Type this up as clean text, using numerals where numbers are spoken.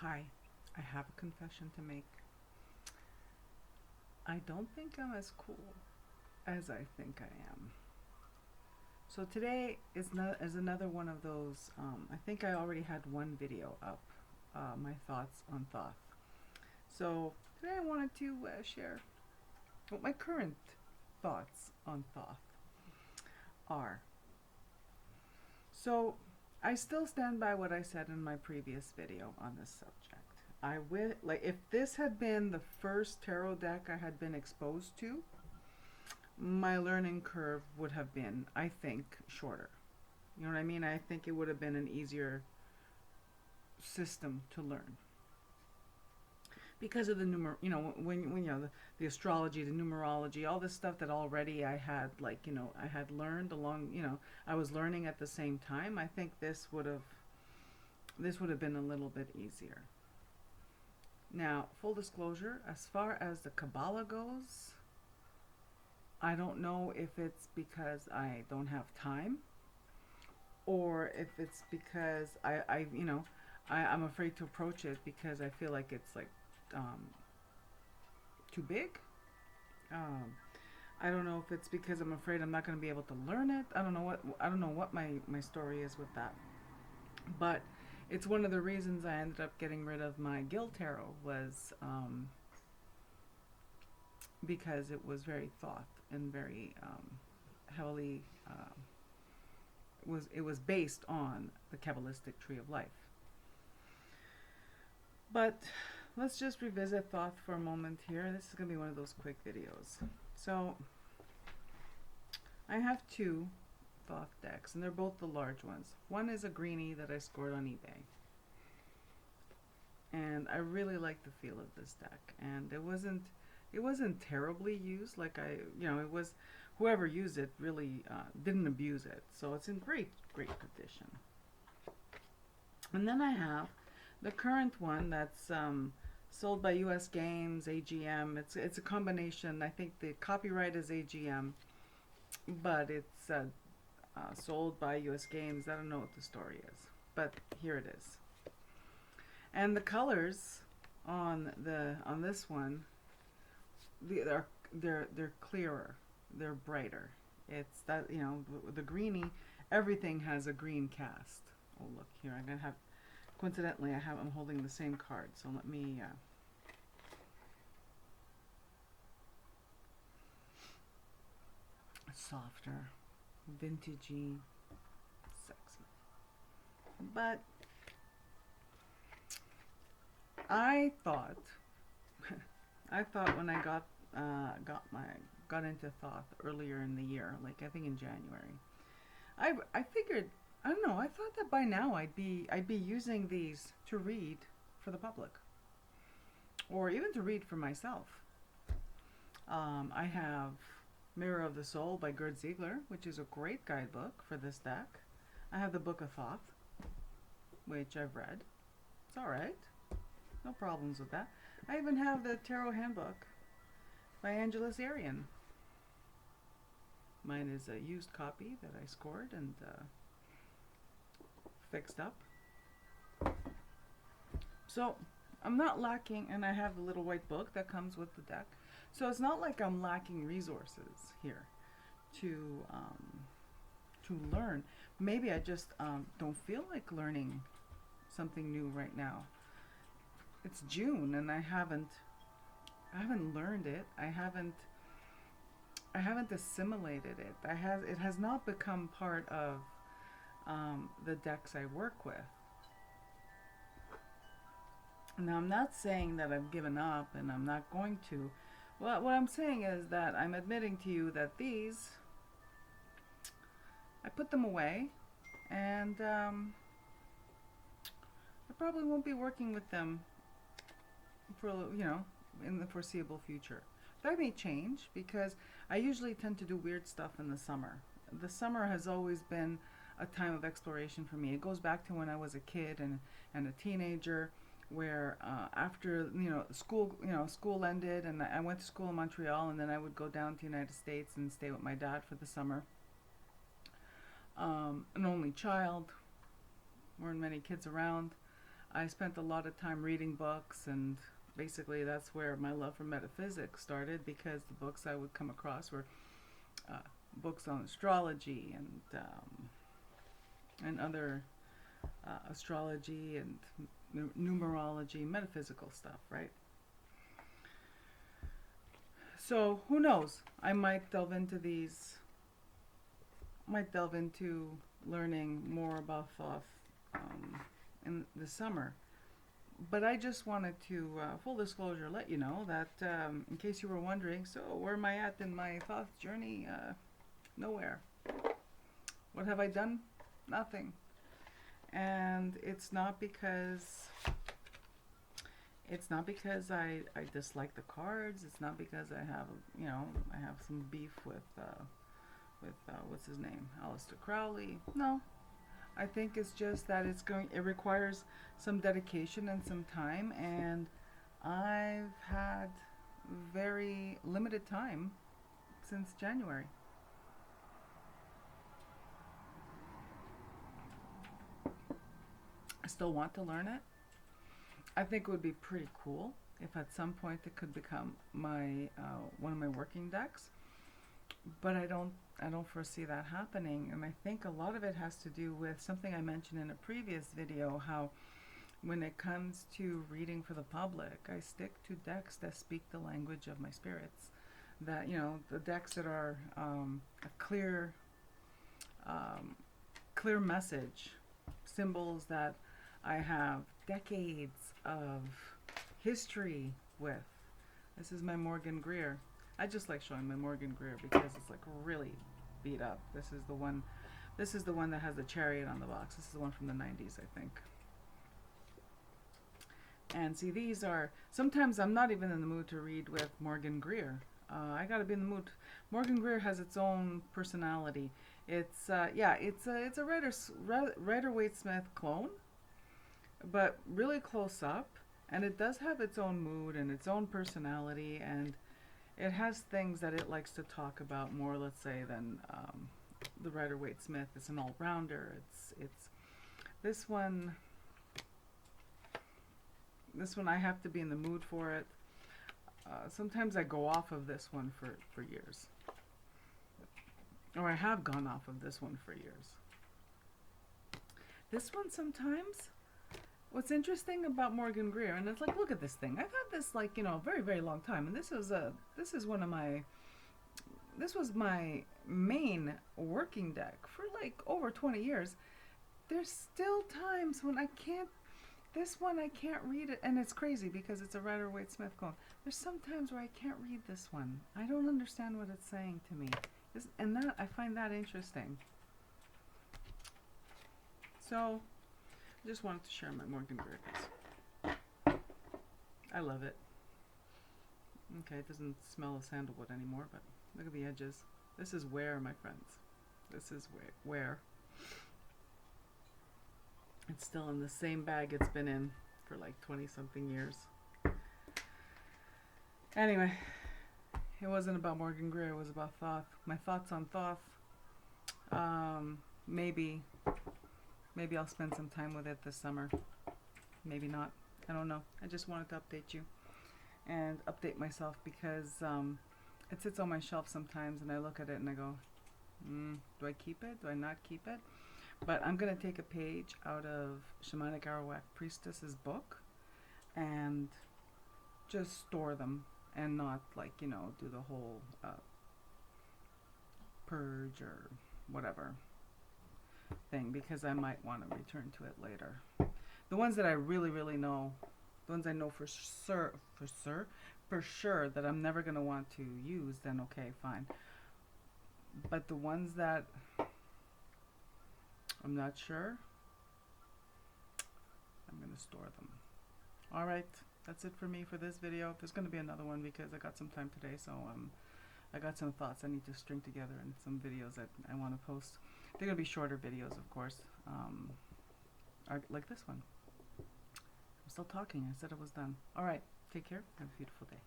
Hi, I have a confession to make. I don't think I'm as cool as I think I am. So today is another one of those. I think I already had one video up, my thoughts on Thoth. So today I wanted to share what my current thoughts on Thoth are. So I still stand by what I said in my previous video on this subject. I will like if this had been the first tarot deck I had been exposed to, my learning curve would have been, I think, shorter. You know what I mean? I think it would have been an easier system to learn because of the when the astrology, the numerology, all this stuff that already I had I had learned along, I was learning at the same time. I think this would have been a little bit easier. Now, full disclosure, as far as the Kabbalah goes, I don't know if it's because I don't have time or if it's because I'm afraid to approach it because I feel like it's um, too big. Um, I don't know if it's because I'm afraid I'm not going to be able to learn it. I don't know what my story is with that. But it's one of the reasons I ended up getting rid of my Guild Tarot was because it was very thought and very heavily it was based on the Kabbalistic tree of life. But let's just revisit Thoth for a moment here. This is going to be one of those quick videos. So I have two Thoth decks, and they're both the large ones. One is a greenie that I scored on eBay. And I really like the feel of this deck. And it wasn't terribly used. It was, whoever used it really didn't abuse it. So it's in great condition. And then I have the current one that's sold by U.S. Games, AGM. It's a combination. I think the copyright is AGM, but it's sold by U.S. Games. I don't know what the story is, but here it is. And the colors on this one, they're clearer, they're brighter. It's that the greenie, everything has a green cast. Oh look here, I'm gonna have coincidentally I'm holding the same card, so let me softer, vintagey, sexy. But I thought I thought when I got into Thoth earlier in the year, like I think in January, I figured, I don't know, I thought that by now I'd be using these to read for the public or even to read for myself. I have Mirror of the Soul by Gerd Ziegler, which is a great guidebook for this deck. I have the Book of Thoth, which I've read. It's alright. No problems with that. I even have the Tarot Handbook by Angeles Arian. Mine is a used copy that I scored and fixed up. So I'm not lacking, and I have the little white book that comes with the deck. So it's not like I'm lacking resources here to learn. Maybe I just don't feel like learning something new right now. It's June and I haven't learned it. I haven't assimilated it. It has not become part of the decks I work with. Now I'm not saying that I've given up and I'm not going to. Well, what I'm saying is that I'm admitting to you that these, I put them away, and I probably won't be working with them for in the foreseeable future. That may change because I usually tend to do weird stuff in the summer. The summer has always been a time of exploration for me. It goes back to when I was a kid and a teenager, where after school ended and I went to school in Montreal, and then I would go down to the United States and stay with my dad for the summer. An only child, weren't many kids around. I spent a lot of time reading books, and basically that's where my love for metaphysics started, because the books I would come across were uh, books on astrology and other astrology and numerology, metaphysical stuff, right? So who knows? I might delve into learning more about Thoth in the summer. But I just wanted to, full disclosure, let you know that in case you were wondering, so where am I at in my Thoth journey? Nowhere. What have I done? Nothing. And it's not because I dislike the cards. It's not because I have, I have some beef with what's his name, Aleister Crowley. No, I think it's just that it requires some dedication and some time, and I've had very limited time since January. I still want to learn it. I think it would be pretty cool if at some point it could become my one of my working decks, but I don't foresee that happening. And I think a lot of it has to do with something I mentioned in a previous video, how when it comes to reading for the public, I stick to decks that speak the language of my spirits. That, the decks that are a clear message, symbols that I have decades of history with. This is my Morgan Greer. I just like showing my Morgan Greer because it's like really beat up. This is the one that has the chariot on the box. This is the one from the 90s, I think. And see, these are, sometimes I'm not even in the mood to read with Morgan Greer. I gotta be in the mood. Morgan Greer has its own personality. It's a Rider-Waite-Smith clone, but really close up, and it does have its own mood and its own personality, and it has things that it likes to talk about more, let's say, than the Rider-Waite-Smith. It's an all-rounder. It's this one I have to be in the mood for it. Sometimes I go off of this one for years. Or I have gone off of this one for years. This one sometimes, what's interesting about Morgan Greer, and it's like, look at this thing. I've had this like, a very, very long time, and this was my main working deck for like over 20 years. There's still times when I can't read it, and it's crazy because it's a Rider-Waite-Smith clone. There's some times where I can't read this one. I don't understand what it's saying to me. And that, I find that interesting. So, I just wanted to share my Morgan Greer piece. I love it. Okay, it doesn't smell of sandalwood anymore, but look at the edges. This is wear, my friends. This is wear. It's still in the same bag it's been in for like 20-something years. Anyway, it wasn't about Morgan Greer, it was about Thoth. My thoughts on Thoth. Maybe I'll spend some time with it this summer. Maybe not. I don't know. I just wanted to update you and update myself because it sits on my shelf sometimes and I look at it and I go, do I keep it? Do I not keep it? But I'm going to take a page out of Shamanic Arawak Priestess's book and just store them and not like, do the whole purge or whatever thing, because I might want to return to it later. The ones that I really, really know, the ones I know for sure that I'm never going to want to use, then okay, fine. But the ones that I'm not sure, I'm going to store them. Alright, that's it for me for this video. There's going to be another one because I got some time today, so I got some thoughts I need to string together and some videos that I want to post. They're going to be shorter videos, of course, like this one. I'm still talking. I said I was done. Alright, take care. Have a beautiful day.